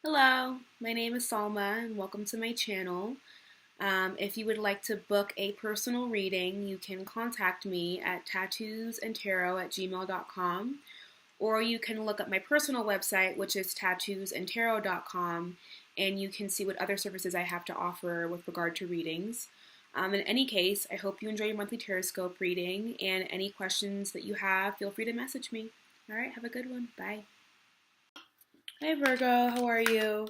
Hello, my name is Salma and welcome to my channel. If you would like to book a personal reading, you can contact me at tattoosandtarot@gmail.com, or you can look up my personal website, which is tattoosandtarot.com, and you can see what other services I have to offer with regard to readings. In any case, I hope you enjoy your monthly Taroscope reading, and any questions that you have, feel free to message me. All right, have a good one. Bye. Hi Virgo, how are you?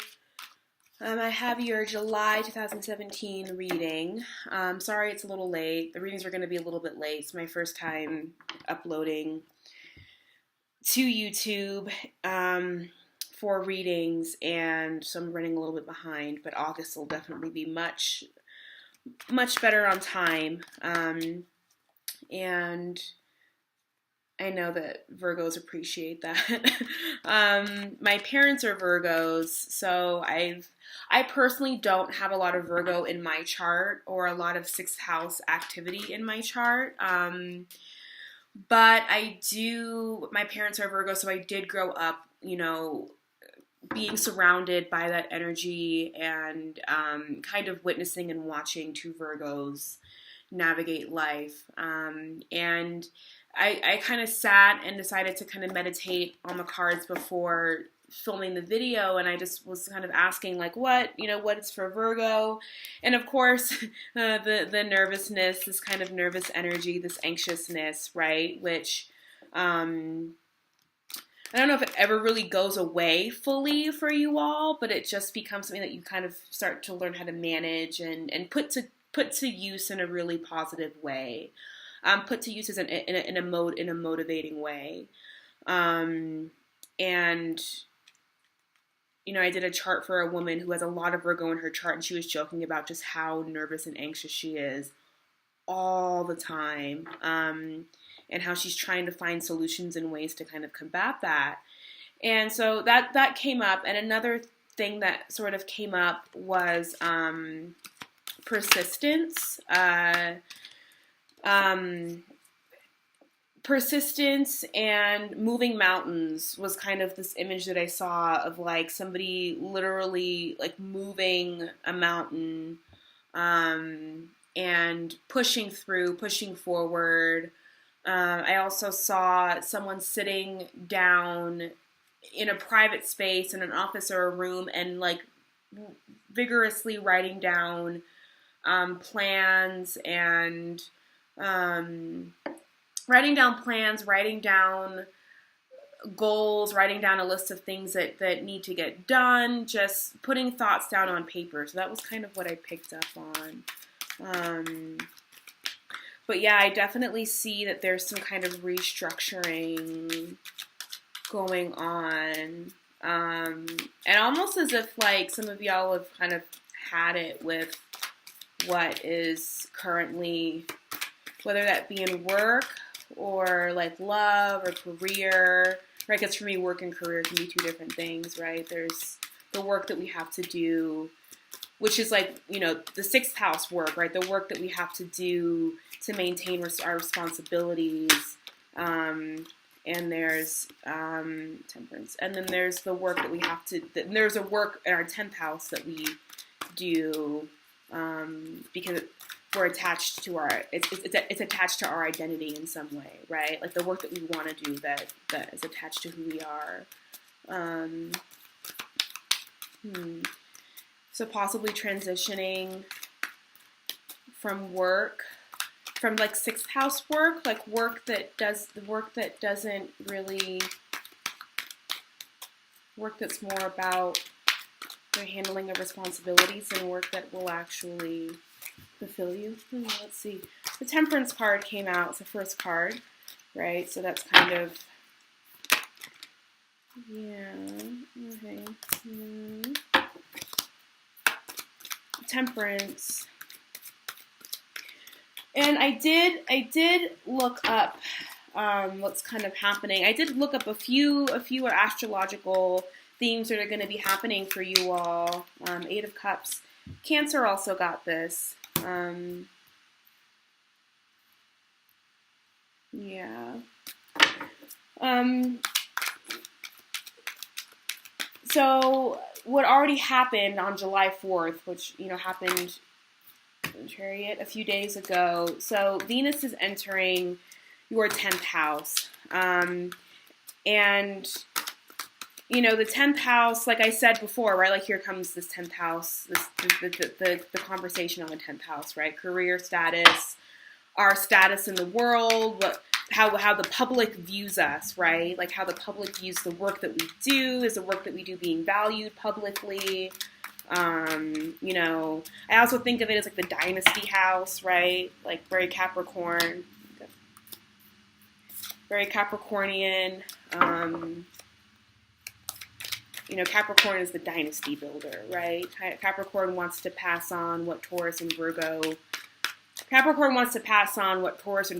I have your July 2017 reading. Sorry it's a little late. The readings are going to be a little bit late. It's my first time uploading to YouTube for readings, and so I'm running a little bit behind, but August will definitely be much better on time. And I know that Virgos appreciate that. My parents are Virgos, so I personally don't have a lot of Virgo in my chart or a lot of sixth house activity in my chart. But I do, my parents are Virgo, so I did grow up, being surrounded by that energy and kind of witnessing and watching two Virgos navigate life. And I kind of sat and decided to kind of meditate on the cards before filming the video, and I just was kind of asking, like, what is for Virgo? And of course, the nervousness, this kind of nervous energy, this anxiousness, right? Which I don't know if it ever really goes away fully for you all, but it just becomes something that you kind of start to learn how to manage and put to use in a really positive way. Put to use as in a motivating way. And I did a chart for a woman who has a lot of Virgo in her chart, and she was joking about just how nervous and anxious she is all the time, and how she's trying to find solutions and ways to kind of combat that. And so that came up, and another thing that sort of came up was persistence. Persistence and moving mountains was kind of this image that I saw of, like, somebody literally, like, moving a mountain, and pushing through, pushing forward. I also saw someone sitting down in a private space in an office or a room and, like, vigorously writing down plans and writing down goals, writing down a list of things that need to get done, just putting thoughts down on paper. So that was kind of what I picked up on. But yeah, I definitely see that there's some kind of restructuring going on. And almost as if, like, some of y'all have kind of had it with what is currently, whether that be in work or, like, love or career, right? Because for me, work and career can be two different things, right? There's the work that we have to do, which is, like, the sixth house work, right? The work that we have to do to maintain our responsibilities. And there's temperance. And then there's the work that we have to, there's a work in our 10th house that we do because we're attached to it's attached to our identity in some way, right? Like the work that we want to do that is attached to who we are. So possibly transitioning from work, from, like, sixth house work, like work that's more about the handling of responsibilities and work that will actually fulfill you. Let's see. The Temperance card came out. It's the first card, right? So that's kind of, yeah, okay. Temperance. And I did look up what's kind of happening. I did look up a few astrological themes that are going to be happening for you all. 8 of Cups. Cancer also got this. Yeah. So what already happened on July 4th, which, happened in Chariot a few days ago. So Venus is entering your 10th house. And, the 10th house, like I said before, right? Like here comes this 10th house, the conversation on the 10th house, right? Career status, our status in the world, how the public views us, right? Like how the public views the work that we do. Is the work that we do being valued publicly? I also think of it as like the dynasty house, right? Like very Capricorn, very Capricornian. Capricorn is the dynasty builder, right? Capricorn wants to pass on what Taurus and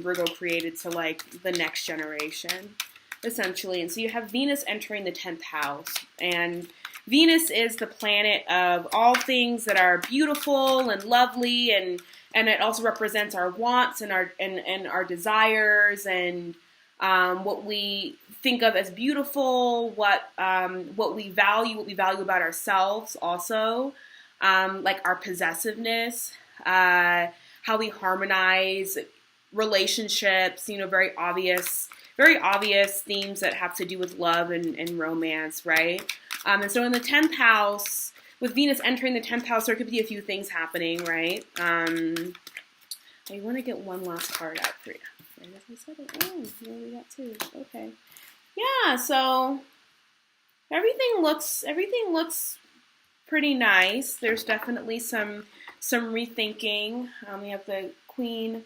Virgo created to like the next generation, essentially. And so you have Venus entering the 10th house, and Venus is the planet of all things that are beautiful and lovely, and it also represents our wants and our desires, and what we think of as beautiful, what we value about ourselves, also like our possessiveness, how we harmonize relationships. Very obvious themes that have to do with love and romance, right? And so in the 10th house, with Venus entering the 10th house, there could be a few things happening, right? I want to get one last card out for you. I guess I said it. Oh, here we got two. Okay. Yeah, so everything looks pretty nice. There's definitely some rethinking. We have the Queen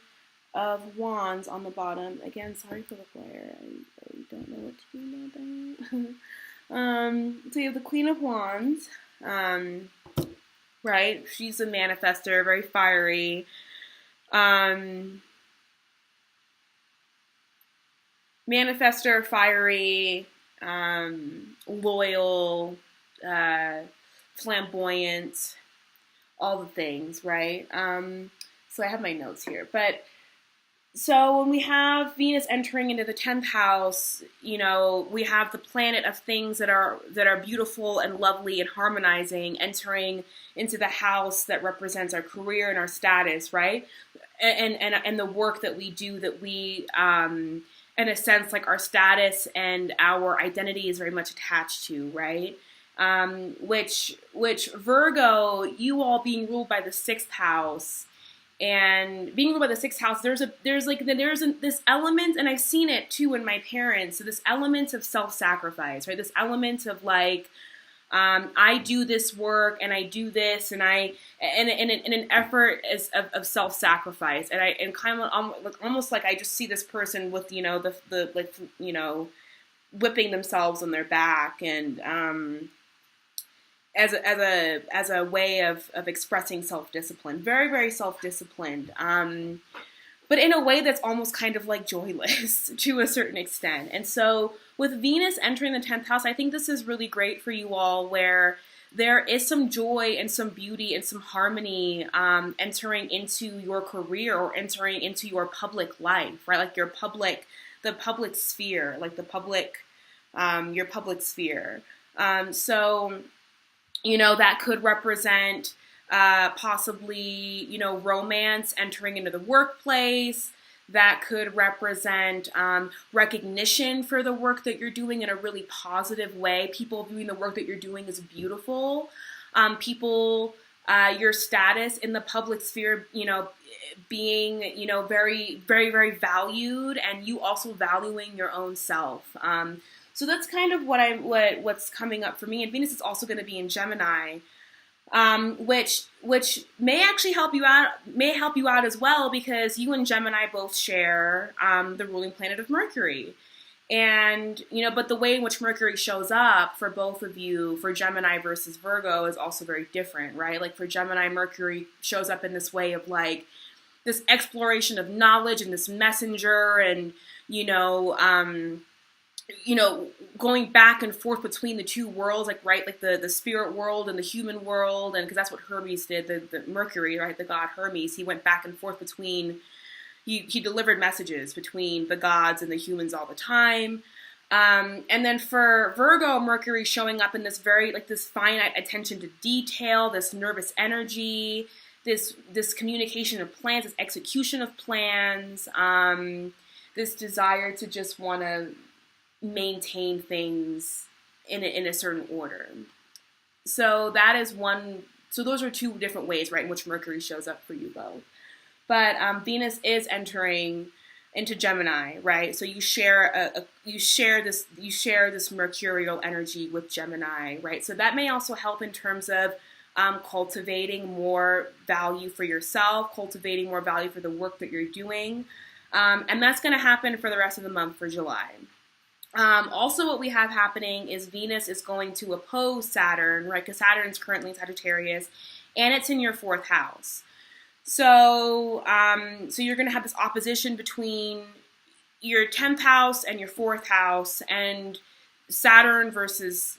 of Wands on the bottom. Again, sorry for the glare. I don't know what to do about that. So you have the Queen of Wands. Right? She's a manifester, very fiery. Manifester, fiery, loyal, flamboyant, all the things, right? So I have my notes here. But so when we have Venus entering into the 10th house, we have the planet of things that are beautiful and lovely and harmonizing entering into the house that represents our career and our status, right? And the work that we do, that we in a sense, like our status and our identity is very much attached to, right? Which Virgo, you all being ruled by the 6th house, and being ruled by the 6th house, there's this element, and I've seen it too in my parents. So this element of self-sacrifice, right? This element of like, I do this work and I do this, and in an effort of self-sacrifice, and kind of almost like I just see this person with whipping themselves on their back, and as a way of expressing self-discipline, very, very self-disciplined, but in a way that's almost kind of like joyless to a certain extent. And so with Venus entering the 10th house, I think this is really great for you all, where there is some joy and some beauty and some harmony entering into your career, or entering into your public life, right? Like the public sphere, like your public sphere. So, that could represent possibly, romance entering into the workplace. That could represent recognition for the work that you're doing in a really positive way. People viewing the work that you're doing as beautiful. Your status in the public sphere, being, very, very, very valued, and you also valuing your own self. So that's kind of what's coming up for me. And Venus is also going to be in Gemini, which may actually help you out as well, because you and Gemini both share the ruling planet of Mercury. And, but the way in which Mercury shows up for both of you, for Gemini versus Virgo, is also very different, right? Like for Gemini, Mercury shows up in this way of like this exploration of knowledge and this messenger, and, going back and forth between the two worlds, like, right, like the spirit world and the human world, and because that's what Hermes did, the Mercury, right, the god Hermes, he went back and forth between, he delivered messages between the gods and the humans all the time. And then for Virgo, Mercury showing up in this very, like, this finite attention to detail, this nervous energy, this communication of plans, this execution of plans, this desire to just want to maintain things in a certain order. So that is one. So those are two different ways, right, in which Mercury shows up for you both. But Venus is entering into Gemini, right? So you share this mercurial energy with Gemini, right? So that may also help in terms of cultivating more value for yourself, cultivating more value for the work that you're doing, and that's going to happen for the rest of the month for July. Also, what we have happening is Venus is going to oppose Saturn, right? Because Saturn is currently in Sagittarius, and it's in your 4th house. So, so you're going to have this opposition between your 10th house and your 4th house, and Saturn versus,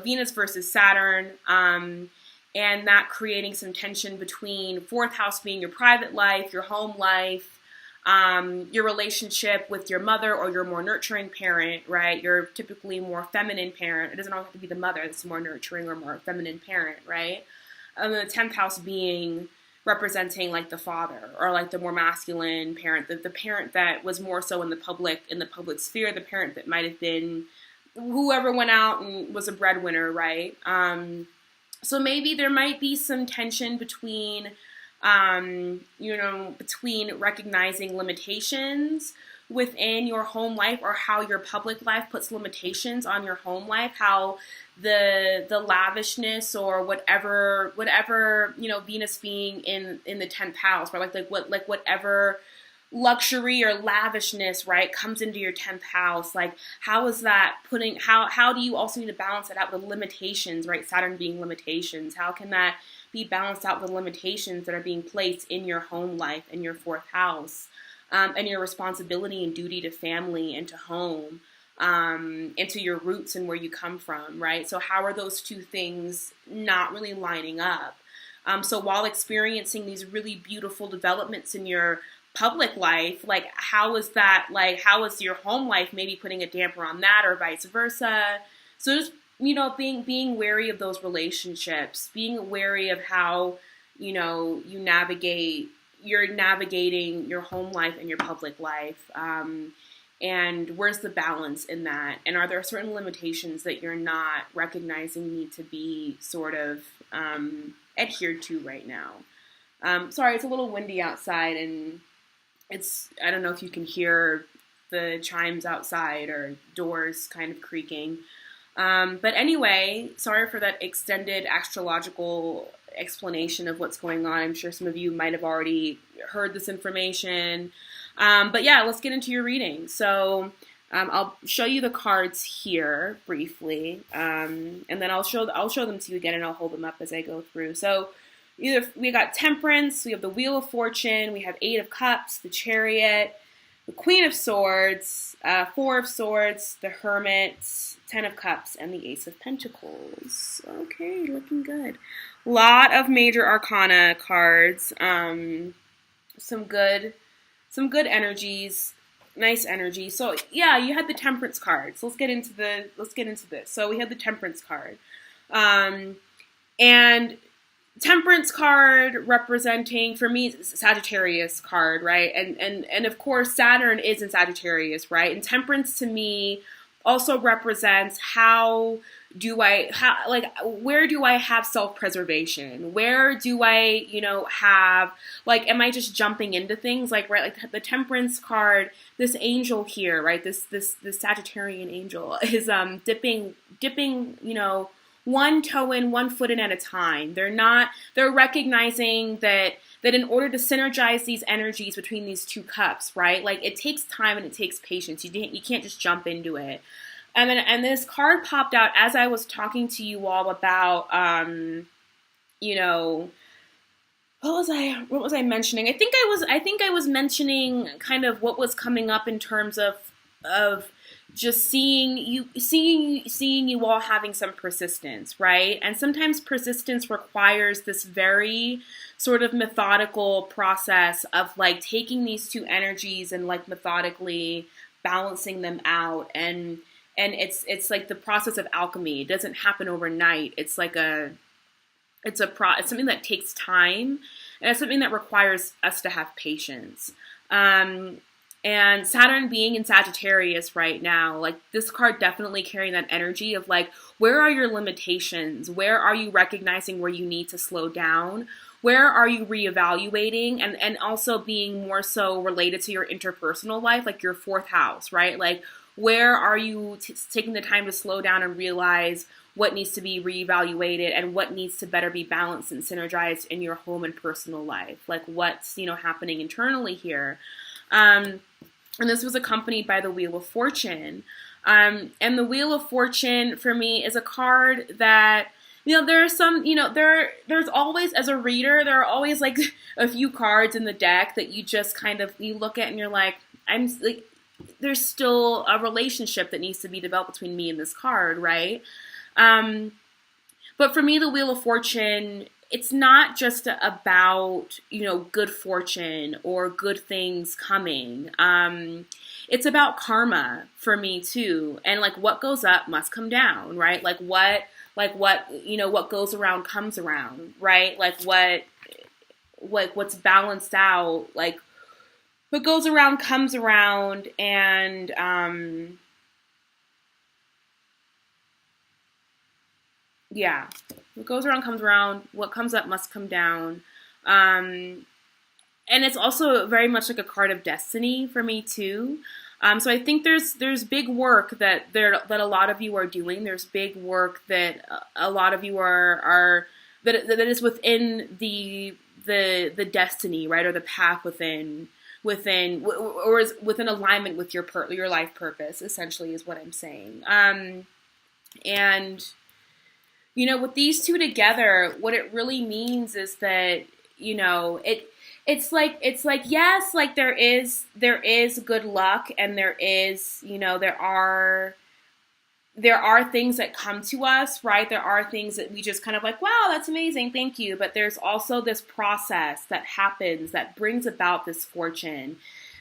Venus versus Saturn, and that creating some tension between 4th house being your private life, your home life, your relationship with your mother or your more nurturing parent, right? Your typically more feminine parent. It doesn't always have to be the mother that's more nurturing or more feminine parent, right? And the 10th house being representing like the father or like the more masculine parent, the parent that was more so in the public sphere, the parent that might have been whoever went out and was a breadwinner, right? So maybe there might be some tension between, between recognizing limitations within your home life or how your public life puts limitations on your home life, how the lavishness or whatever, Venus being in the 10th house, right? Like whatever luxury or lavishness, right, comes into your 10th house. Like, how is that how do you also need to balance it out with limitations, right? Saturn being limitations. How can that be balanced out with limitations that are being placed in your home life, in your 4th house, and your responsibility and duty to family and to home, and to your roots and where you come from, right? So how are those two things not really lining up? So while experiencing these really beautiful developments in your public life, like how is your home life maybe putting a damper on that or vice versa? So just, being wary of those relationships, being wary of how, you're navigating your home life and your public life. And where's the balance in that? And are there certain limitations that you're not recognizing need to be sort of adhered to right now? Sorry, it's a little windy outside, and I don't know if you can hear the chimes outside or doors kind of creaking. But anyway, sorry for that extended astrological explanation of what's going on. I'm sure some of you might have already heard this information. But yeah, let's get into your reading. So I'll show you the cards here briefly, and then I'll show them to you again, and I'll hold them up as I go through. So we got Temperance, we have the Wheel of Fortune, we have 8 of Cups, the Chariot, the Queen of Swords, 4 of Swords, the Hermit, 10 of Cups, and the Ace of Pentacles. Okay, looking good. A lot of major arcana cards. Some good energies, nice energy. So yeah, you had the Temperance cards. Let's get into this. So we have the Temperance card, and Temperance card representing, for me, Sagittarius card, right? And of course, Saturn is in Sagittarius, right? And Temperance to me also represents where do I have self-preservation? Where do I, have, am I just jumping into things? Like, right, like the Temperance card, this angel here, right? This Sagittarian angel is dipping, one toe in, one foot in at a time. They're recognizing that in order to synergize these energies between these two cups, right? Like, it takes time and it takes patience. You can't just jump into it. And this card popped out as I was talking to you all about, what was I mentioning? I think I was mentioning kind of what was coming up in terms of just seeing you all having some persistence, right? And sometimes persistence requires this very sort of methodical process of like taking these two energies and like methodically balancing them out. And it's like the process of alchemy. It doesn't happen overnight. It's something that takes time, and it's something that requires us to have patience. And Saturn being in Sagittarius right now, like this card definitely carrying that energy of like, where are your limitations? Where are you recognizing where you need to slow down? Where are you reevaluating? And also being more so related to your interpersonal life, like your fourth house, right? Like, where are you taking the time to slow down and realize what needs to be reevaluated and what needs to better be balanced and synergized in your home and personal life? Like what's, happening internally here. And this was accompanied by the Wheel of Fortune. And the Wheel of Fortune for me is a card that, there are some, there's always, as a reader, there are always like a few cards in the deck that you just kind of, you look at and you're like, there's still a relationship that needs to be developed between me and this card, right? But for me, the Wheel of Fortune, it's not just about, good fortune or good things coming. It's about karma for me too. And like what goes up must come down, right? Like what goes around comes around, right? Like what's balanced out, like what goes around comes around, and what goes around comes around. What comes up must come down. And it's also very much like a card of destiny for me too. So I think there's big work that a lot of you are doing. There's big work that a lot of you are that is within the destiny, right, or the path within or is within alignment with your life purpose. Essentially, is what I'm saying. And with these two together, what it really means is that it's like yes, like there is good luck, and there is there are things that come to us, right? There are things that we just kind of like, wow, that's amazing, thank you. But there's also this process that happens that brings about this fortune.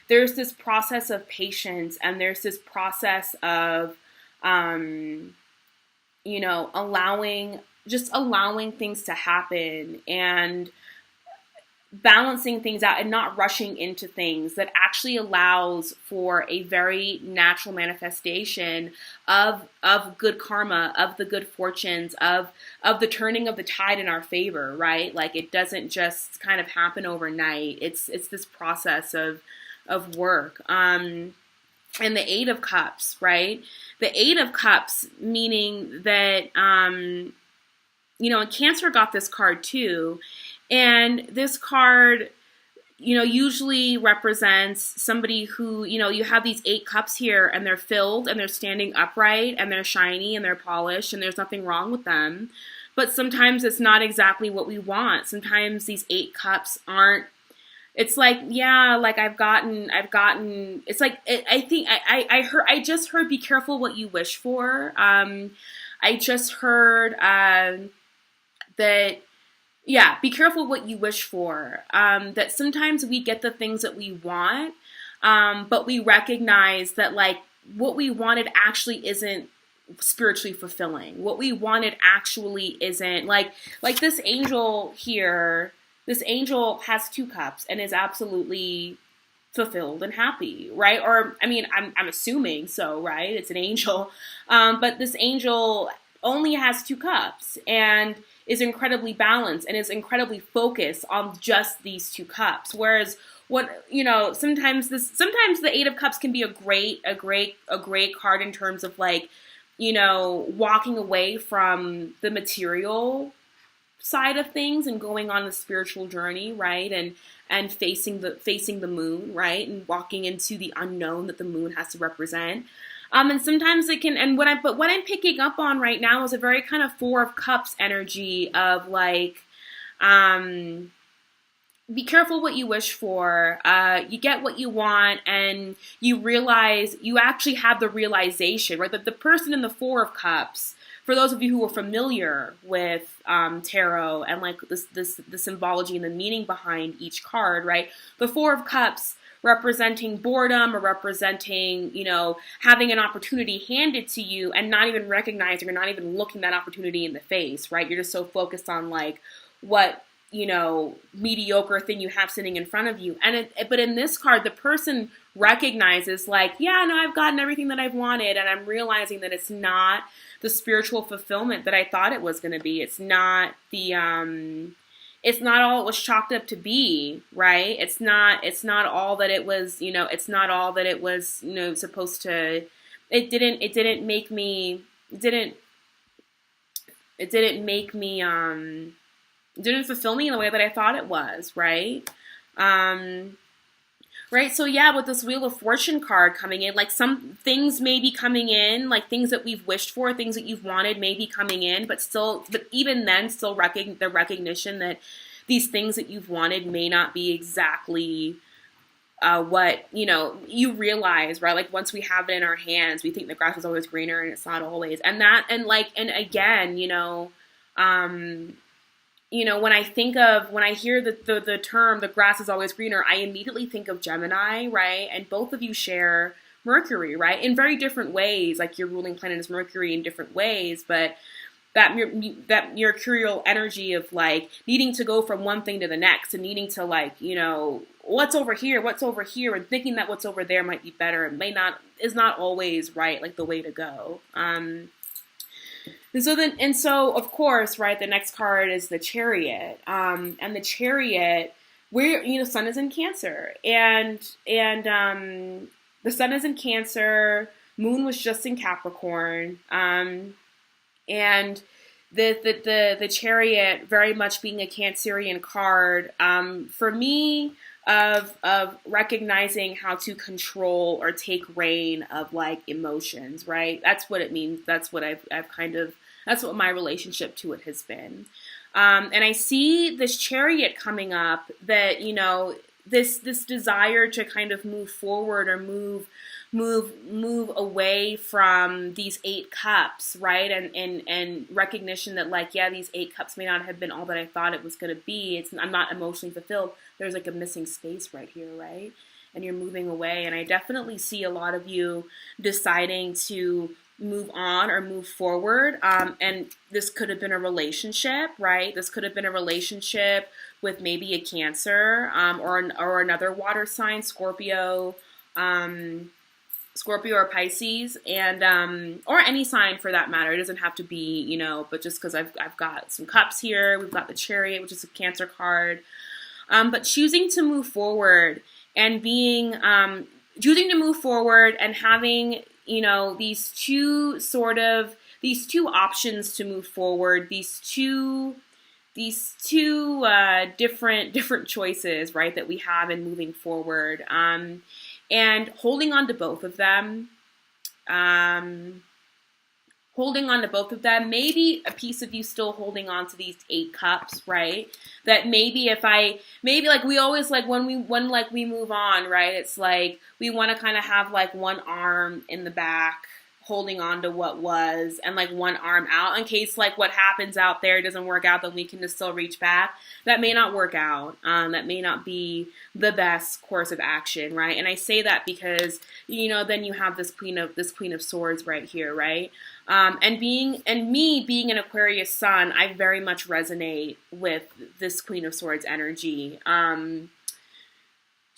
There's this process of patience, and there's this process of allowing things to happen and balancing things out and not rushing into things, that actually allows for a very natural manifestation of good karma, of the good fortunes, of the turning of the tide in our favor, right? Like it doesn't just kind of happen overnight. It's this process of work. And the Eight of Cups, right? The Eight of Cups, meaning that, and Cancer got this card too. And this card, usually represents somebody who, you have these 8 cups here, and they're filled and they're standing upright and they're shiny and they're polished and there's nothing wrong with them. But sometimes it's not exactly what we want. Sometimes these 8 cups aren't. It's like, yeah, like I've gotten, it's like, I just heard, be careful what you wish for. I just heard, that, yeah, be careful what you wish for. That sometimes we get the things that we want, but we recognize that like what we wanted actually isn't spiritually fulfilling. What we wanted actually isn't like this angel here. This angel has 2 cups and is absolutely fulfilled and happy, right? Or, I mean, I'm assuming so, right? It's an angel. But this angel only has 2 cups and is incredibly balanced and is incredibly focused on just these 2 cups. Whereas sometimes the 8 of Cups can be a great card in terms of like, walking away from the material side of things and going on a spiritual journey, right? And facing the moon, right? And walking into the unknown that the moon has to represent. And sometimes it can, what I'm picking up on right now is a very kind of 4 of Cups energy of like, be careful what you wish for. You get what you want, and you realize, you actually have the realization, right? That the person in the 4 of Cups, for those of you who are familiar with tarot and like the symbology and the meaning behind each card, right? The 4 of Cups representing boredom or representing, having an opportunity handed to you and not even recognizing or not even looking that opportunity in the face, right? You're just so focused on like what, mediocre thing you have sitting in front of you. But in this card, the person recognizes like, yeah, no, I've gotten everything that I've wanted. And I'm realizing that it's not the spiritual fulfillment that I thought it was going to be. It's not it's not all it was chalked up to be, right? It's not all that it was, it's not all that it was, supposed to, it didn't make me, it didn't fulfill me in the way that I thought it was, right? Right, so yeah, with this Wheel of Fortune card coming in, like some things may be coming in, like things that we've wished for, things that you've wanted may be coming in, but even then, still the recognition that these things that you've wanted may not be exactly what, you realize, right? Like once we have it in our hands, we think the grass is always greener and it's not always. And again, when I hear the term, the grass is always greener, I immediately think of Gemini, right? And both of you share Mercury, right? In very different ways, like your ruling planet is Mercury in different ways, but that mercurial energy of like needing to go from one thing to the next and needing to like, what's over here, and thinking that what's over there might be better. It is not always right, like the way to go. And so of course, right, the next card is the Chariot. And the Chariot, where, Sun is in Cancer. And the Sun is in Cancer, Moon was just in Capricorn. And the Chariot very much being a Cancerian card, for me, of recognizing how to control or take reign of like emotions, right? That's what it means. That's what that's what my relationship to it has been. And I see this Chariot coming up that, this desire to kind of move forward or move away from these 8 cups, right? And recognition that like, yeah, these 8 cups may not have been all that I thought it was going to be. I'm not emotionally fulfilled. There's like a missing space right here, right? And you're moving away. And I definitely see a lot of you deciding to move on or move forward. And this could have been a relationship, right? This could have been a relationship with maybe a Cancer, or another water sign, Scorpio or Pisces, and or any sign for that matter. It doesn't have to be, but just because I've got some cups here, we've got the Chariot, which is a Cancer card. But choosing to move forward and choosing to move forward and having, these two options to move forward, these two different choices, right, that we have in moving forward, and holding on to both of them. Maybe a piece of you still holding on to these 8 cups, right? That maybe like we always like when we move on, right? It's like we want to kind of have like one arm in the back holding on to what was and like one arm out in case like what happens out there doesn't work out, then we can just still reach back. That may not work out. That may not be the best course of action, right? And I say that because, then you have this Queen of Swords right here, right? And me being an Aquarius sun, I very much resonate with this Queen of Swords energy.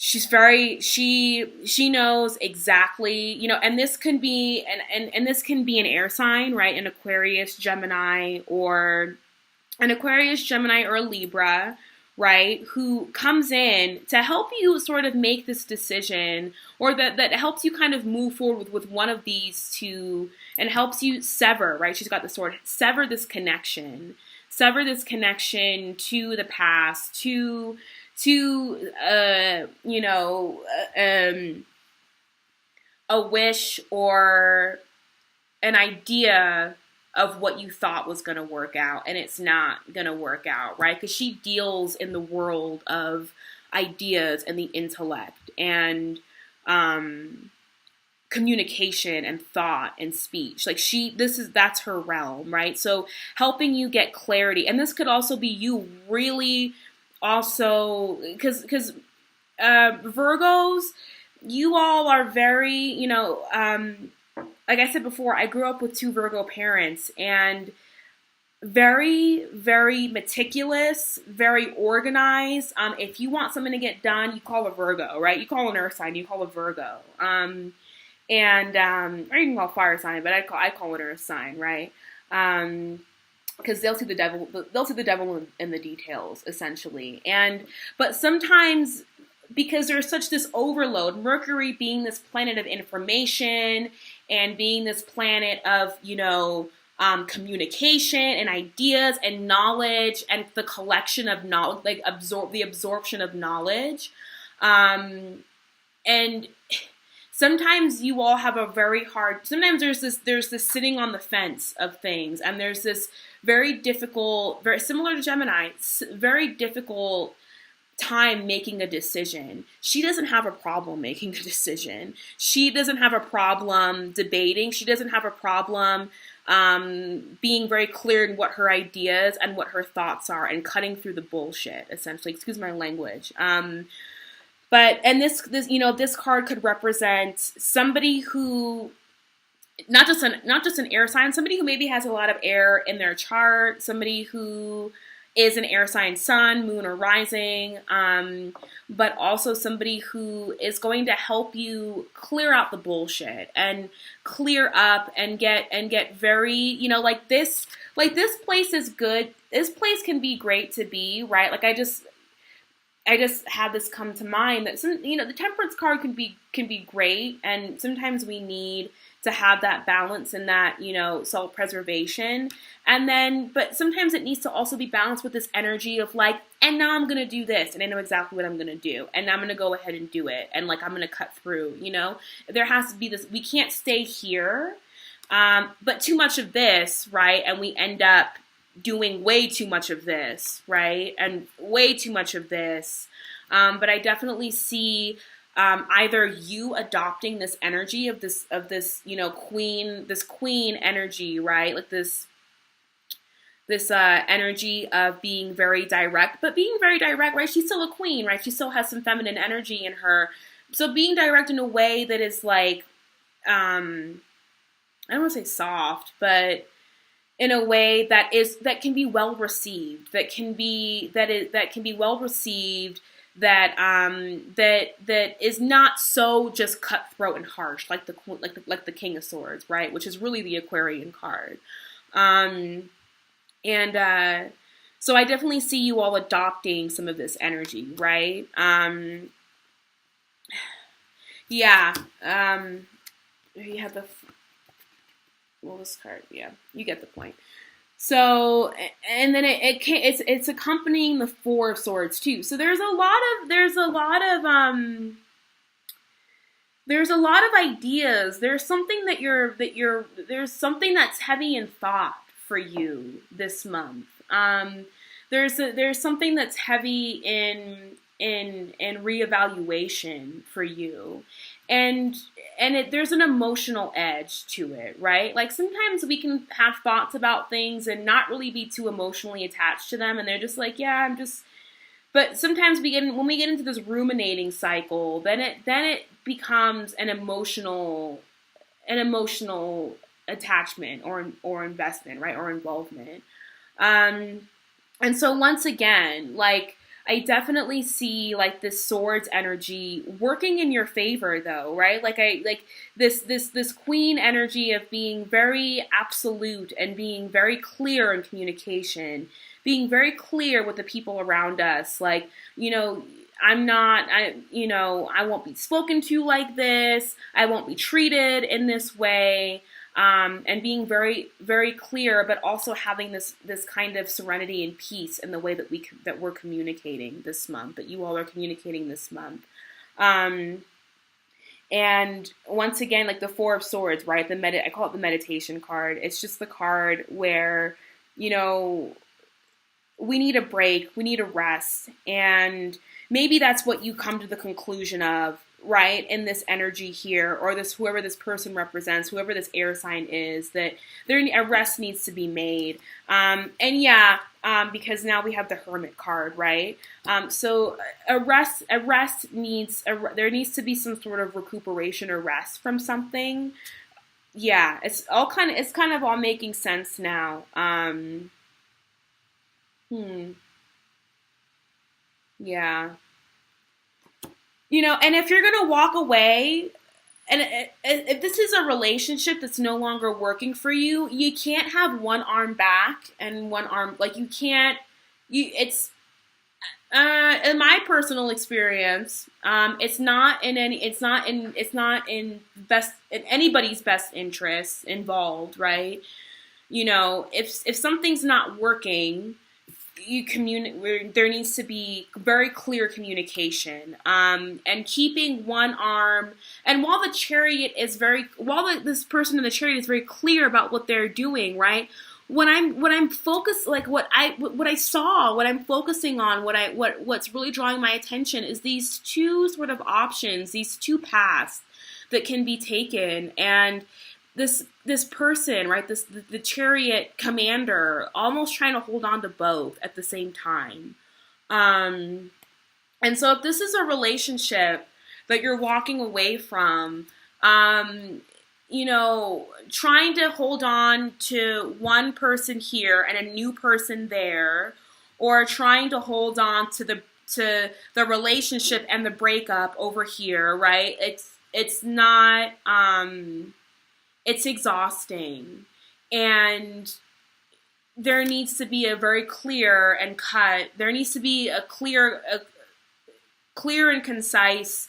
She knows exactly, and this can be, and this can be an air sign, right? An Aquarius, Gemini, or a Libra, right? Who comes in to help you sort of make this decision, or that helps you kind of move forward with one of these two and helps you sever, right? She's got the sword, sever this connection to the past, to a wish or an idea of what you thought was going to work out, and it's not going to work out, right? Because she deals in the world of ideas and the intellect and communication and thought and speech. Like that's her realm, right? So helping you get clarity, and this could also be you really also, because Virgos, you all are very, like I said before, I grew up with two Virgo parents, and very, very meticulous, very organized. If you want something to get done, you call a Virgo, right? You call an earth sign, you call a Virgo. Or you can call fire sign, but I call it earth sign, right? Because they'll see the devil. They'll see the devil in the details, essentially. But sometimes, because there's such this overload, Mercury being this planet of information and being this planet of communication and ideas and knowledge and the collection of knowledge, like the absorption of knowledge, and sometimes you all have a very hard. Sometimes there's this sitting on the fence of things, and there's this very difficult, very similar to Gemini, very difficult time making a decision. She doesn't have a problem making a decision. She doesn't have a problem debating. She doesn't have a problem being very clear in what her ideas and what her thoughts are and cutting through the bullshit, essentially. Excuse my language. But this card could represent somebody who, not just an air sign, somebody who maybe has a lot of air in their chart, somebody who is an air sign sun, moon, or rising, but also somebody who is going to help you clear out the bullshit and clear up and get very, like this place is good. This place can be great to be, right? Like I just had this come to mind that the Temperance card can be great, and sometimes we need to have that balance and that, self-preservation. But sometimes it needs to also be balanced with this energy of like, and now I'm going to do this, and I know exactly what I'm going to do, and I'm going to go ahead and do it, and like, I'm going to cut through, There has to be this, we can't stay here, but too much of this, right? And we end up doing way too much of this, right? And way too much of this. But I definitely see either you adopting this energy of this queen energy, right? Like this energy of being very direct, but being very direct, right? She's still a queen, right? She still has some feminine energy in her. So being direct in a way that is like, I don't want to say soft, but in a way that can be well received, that can be well received, that is not so just cutthroat and harsh, like the King of Swords, right? Which is really the Aquarian card. So I definitely see you all adopting some of this energy, right? You have this card, yeah, you get the point. So, and then it's accompanying the Four of Swords too. So there's a lot of ideas. There's something there's something that's heavy in thought for you this month. There's something that's heavy in reevaluation for you. And there's an emotional edge to it, right? Like sometimes we can have thoughts about things and not really be too emotionally attached to them, and they're just like, yeah, but sometimes when we get into this ruminating cycle, then it becomes an emotional attachment or investment, right? Or involvement. And so once again, like, I definitely see like this swords energy working in your favor though, right? Like this queen energy of being very absolute and being very clear in communication, being very clear with the people around us. Like, I won't be spoken to like this. I won't be treated in this way. And being very, very clear, but also having this kind of serenity and peace in the way that we're communicating this month, that you all are communicating this month. And once again, like the Four of Swords, right? I call it the meditation card. It's just the card where, we need a break, we need a rest, and maybe that's what you come to the conclusion of right, in this energy here, or this whoever this person represents, whoever this air sign is, that a rest needs to be made. And yeah, because now we have the Hermit card, right? So there needs to be some sort of recuperation or rest from something. Yeah, it's kind of all making sense now. Hmm. Yeah. And if you're gonna walk away, and if this is a relationship that's no longer working for you, you can't have one arm back and one arm, like, you can't. It's in my personal experience, it's not in anybody's best interest involved, right? If something's not working, there needs to be very clear communication, and keeping one arm. And while this person in the chariot is very clear about what they're doing, right? When I'm focused, like what I'm focusing on, what's really drawing my attention is these two sort of options, these two paths that can be taken. And this person, right, the chariot commander, almost trying to hold on to both at the same time. And so if this is a relationship that you're walking away from, trying to hold on to one person here and a new person there, or trying to hold on to the relationship and the breakup over here, right? It's not. It's exhausting, and there needs to be a very clear and cut. There needs to be a clear and concise,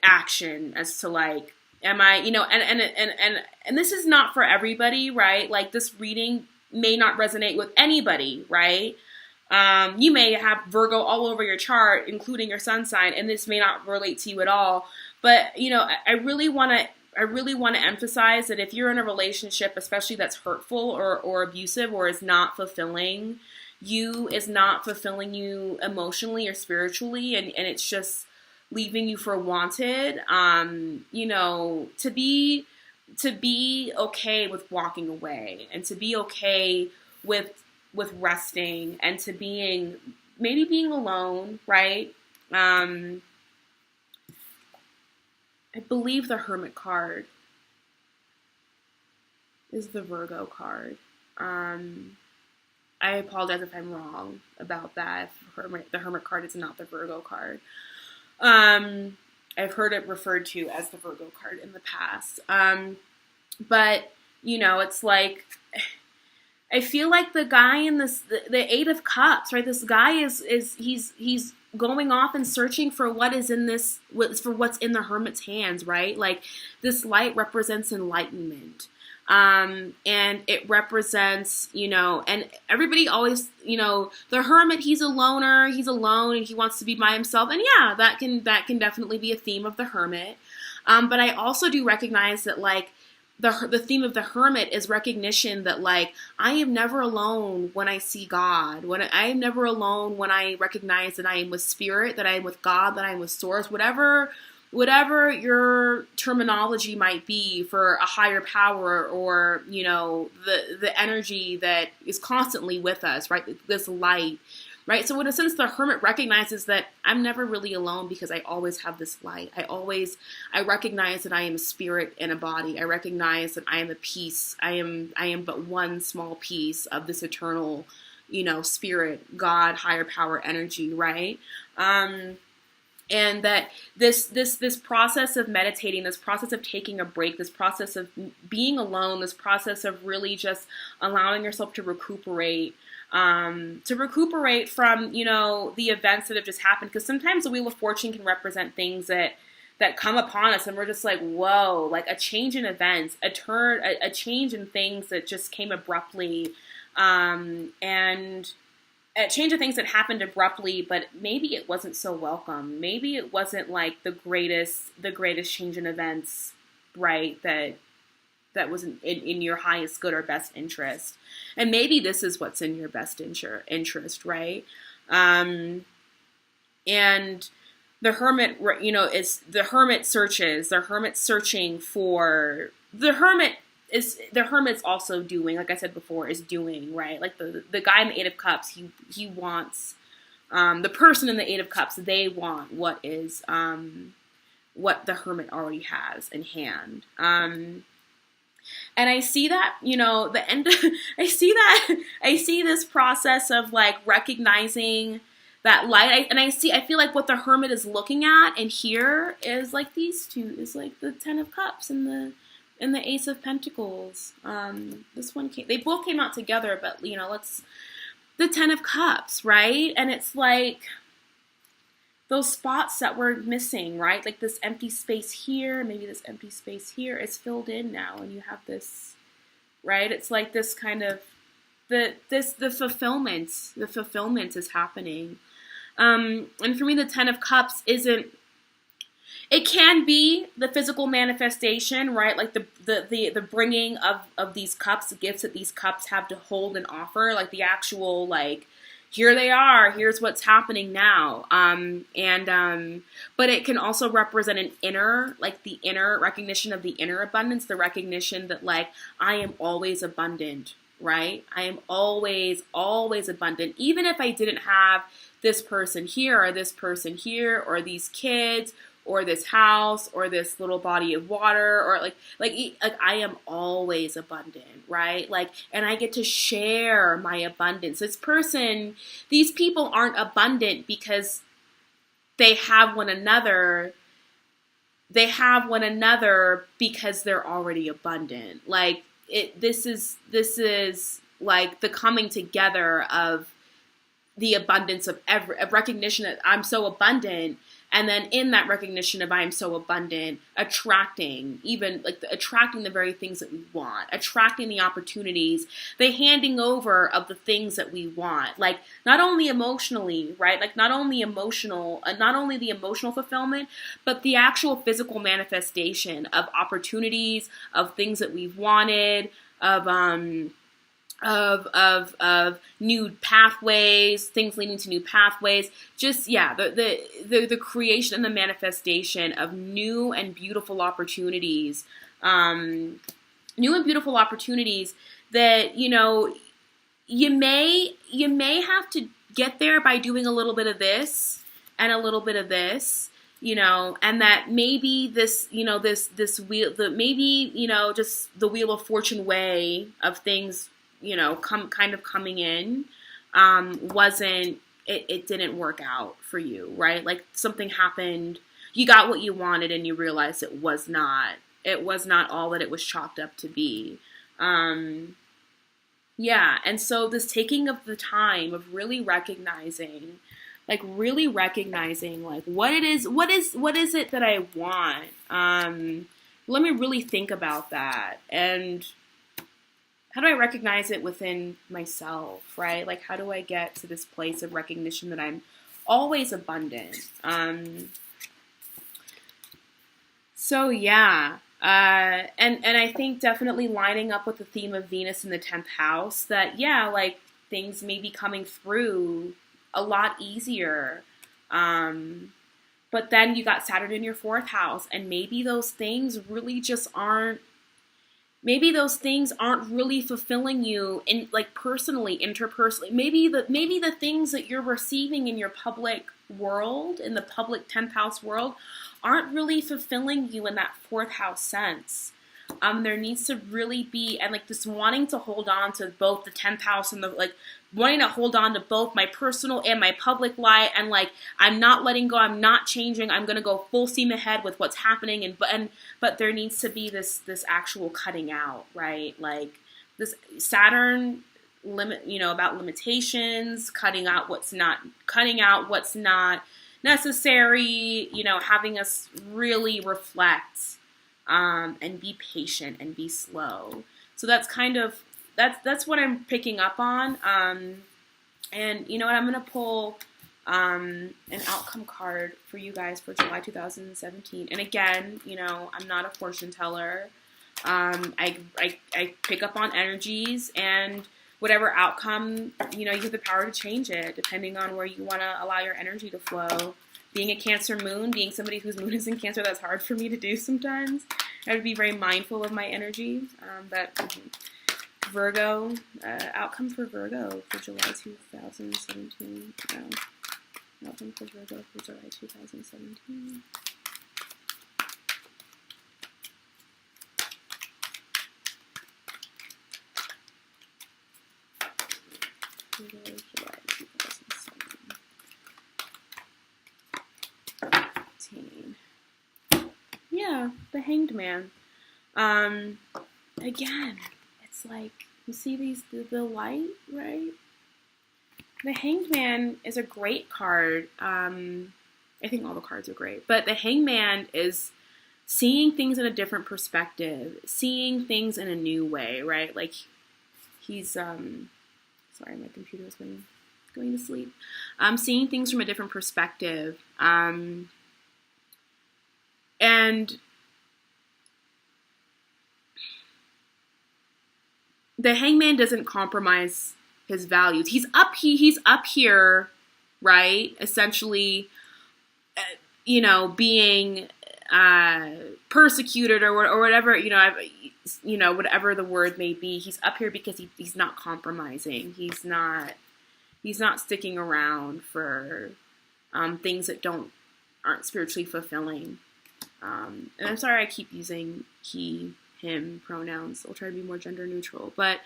action as to, like, am I, and this is not for everybody, right? Like, this reading may not resonate with anybody, right? You may have Virgo all over your chart, including your sun sign, and this may not relate to you at all. But, I really want to emphasize that if you're in a relationship, especially that's hurtful or abusive, or is not fulfilling you emotionally or spiritually, and it's just leaving you for wanted, to be okay with walking away, and to be okay with resting, and to maybe being alone, right? I believe the Hermit card is the Virgo card. I apologize if I'm wrong about that. If the Hermit card is not the Virgo card. I've heard it referred to as the Virgo card in the past. But, it's like, I feel like the guy in the Eight of Cups, right? This guy he's going off and searching for what's in the Hermit's hands, right? Like, this light represents enlightenment. And it represents, and everybody always, the Hermit, he's a loner, he's alone, and he wants to be by himself. And yeah, that can definitely be a theme of the Hermit. But I also do recognize that, like, the theme of the Hermit is recognition that, like, I am never alone when I see God. I am never alone when I recognize that I am with Spirit, that I am with God, that I am with Source, whatever your terminology might be for a higher power, or, the energy that is constantly with us, right? This light. Right? So in a sense, the Hermit recognizes that I'm never really alone, because I always have this light. I recognize that I am a spirit in a body. I recognize that I am a piece. I am but one small piece of this eternal, spirit, God, higher power energy, right? And that this process of meditating, this process of taking a break, this process of being alone, this process of really just allowing yourself to recuperate, from, the events that have just happened. Because sometimes the Wheel of Fortune can represent things that come upon us, and we're just like, whoa, like a change in events, a change in things that just came abruptly, and a change of things that happened abruptly, but maybe it wasn't so welcome. Maybe it wasn't like the greatest change in events, right? That was in your highest good or best interest. And maybe this is what's in your best interest, right? And the hermit, you know, is the hermit searching for, the hermit's also doing, like I said before, is doing, right? Like the guy in the Eight of Cups, he wants, the person in the Eight of Cups, they want what the hermit already has in hand. And I see that, you know, I see this process of like recognizing that light. I feel like what the hermit is looking at and here is like these two, is like the Ten of Cups and the Ace of Pentacles. This one they both came out together, but you know, the Ten of Cups, right? And it's like those spots that were missing, right? Like this empty space here, maybe this empty space here, it's filled in now, and you have this, right? It's like this kind of the fulfillment is happening. And for me, the Ten of Cups it can be the physical manifestation, right? Like the bringing of these cups, the gifts that these cups have to hold and offer, like the actual, like, here they are, here's what's happening now. But it can also represent an inner, like the inner recognition of the inner abundance, the recognition that like, I am always abundant, right? I am always, always abundant. Even if I didn't have this person here or this person here or these kids or this house or this little body of water, or like I am always abundant, right? Like, and I get to share my abundance. These people aren't abundant because they have one another. They have one another because they're already abundant. Like this is like the coming together of the abundance of recognition that I'm so abundant. And then in that recognition of I am so abundant, attracting the very things that we want, attracting the opportunities, the handing over of the things that we want, like not only emotionally, right? Like not only the emotional fulfillment, but the actual physical manifestation of opportunities, of things that we've wanted, of new pathways, things leading to new pathways. Just, yeah, the creation and the manifestation of new and beautiful opportunities, that, you know, you may have to get there by doing a little bit of this and a little bit of this, you know, and that maybe this, you know, this wheel, maybe, you know, just the Wheel of Fortune way of things, you know, coming in, it didn't work out for you, right? Like something happened, you got what you wanted and you realized it was not all that it was chalked up to be. Yeah. And so this taking of the time of really recognizing like what is it that I want? Let me really think about that. And how do I recognize it within myself, right? Like, how do I get to this place of recognition that I'm always abundant? So yeah, and I think definitely lining up with the theme of Venus in the 10th house, that yeah, like things may be coming through a lot easier. But then you got Saturn in your 4th house, and maybe those things really just aren't. Maybe those things aren't really fulfilling you in like personally, interpersonally. Maybe the things that you're receiving in your public world, in the public 10th house world, aren't really fulfilling you in that 4th house sense. There needs to really be, and like this wanting to hold on to both the 10th house and the like, wanting to hold on to both my personal and my public light, and like I'm not letting go, I'm not changing, I'm gonna go full steam ahead with what's happening, but there needs to be this actual cutting out, right? Like this Saturn limit, you know, about limitations, cutting out what's not necessary, you know, having us really reflect. And be patient and be slow. So that's kind of, that's what I'm picking up on. And you know what, I'm going to pull an outcome card for you guys for July 2017. And again, you know, I'm not a fortune teller. I pick up on energies, and whatever outcome, you have the power to change it depending on where you want to allow your energy to flow. Being a Cancer moon, being somebody whose moon is in Cancer, that's hard for me to do sometimes. I have to be very mindful of my energy. But Virgo, outcome for Virgo for July 2017. Outcome for Virgo for July 2017. July 2017. Yeah, the Hanged Man. Again, it's like, you see the light, right? The Hanged Man is a great card. I think all the cards are great, but the Hanged Man is seeing things in a different perspective, seeing things in a new way, right? Like, he's, sorry, my computer is going to sleep. Seeing things from a different perspective. And the Hangman doesn't compromise his values. He's up here, right? Essentially, being persecuted or whatever, whatever the word may be. He's up here because he's not compromising. He's not sticking around for things that aren't spiritually fulfilling. And I'm sorry I keep using he, him pronouns. I'll try to be more gender neutral. But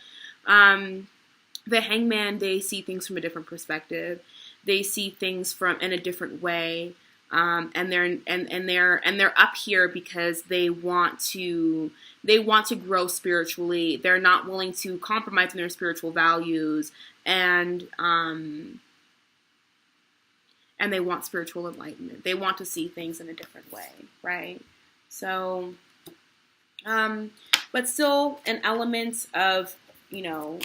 the Hangman, they see things from a different perspective. They see things in a different way. And they're up here because they want to grow spiritually. They're not willing to compromise on their spiritual values, and they want spiritual enlightenment. They want to see things in a different way, right? So, but still an element of, an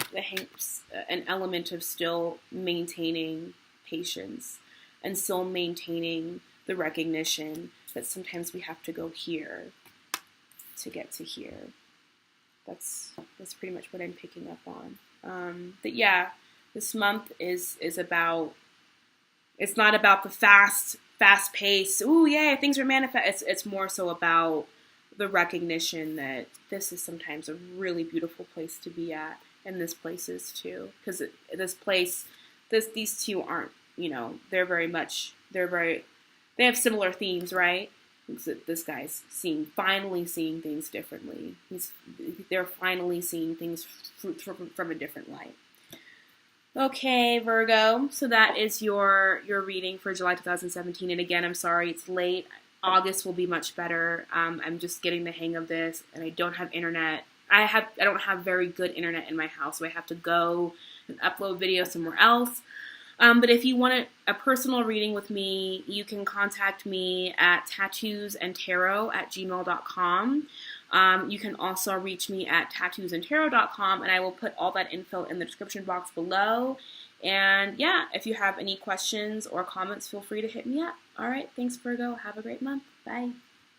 element of still maintaining patience and still maintaining the recognition that sometimes we have to go here to get to here. That's pretty much what I'm picking up on. But yeah, this month is about, it's not about the fast pace. Ooh, yeah, things are manifest. It's more so about the recognition that this is sometimes a really beautiful place to be at, and this place is too. Because these two aren't, they have similar themes, right? This guy's finally seeing things differently. They're finally seeing things from a different light. Okay, Virgo. So that is your reading for July 2017. And again, I'm sorry it's late. August will be much better. I'm just getting the hang of this, and I don't have internet. I don't have very good internet in my house, so I have to go and upload videos somewhere else. But if you want a personal reading with me, you can contact me at tattoosandtarot@gmail.com. You can also reach me at tattoosandtarot.com, and I will put all that info in the description box below. And yeah, if you have any questions or comments, feel free to hit me up. All right, thanks, Virgo. Have a great month. Bye.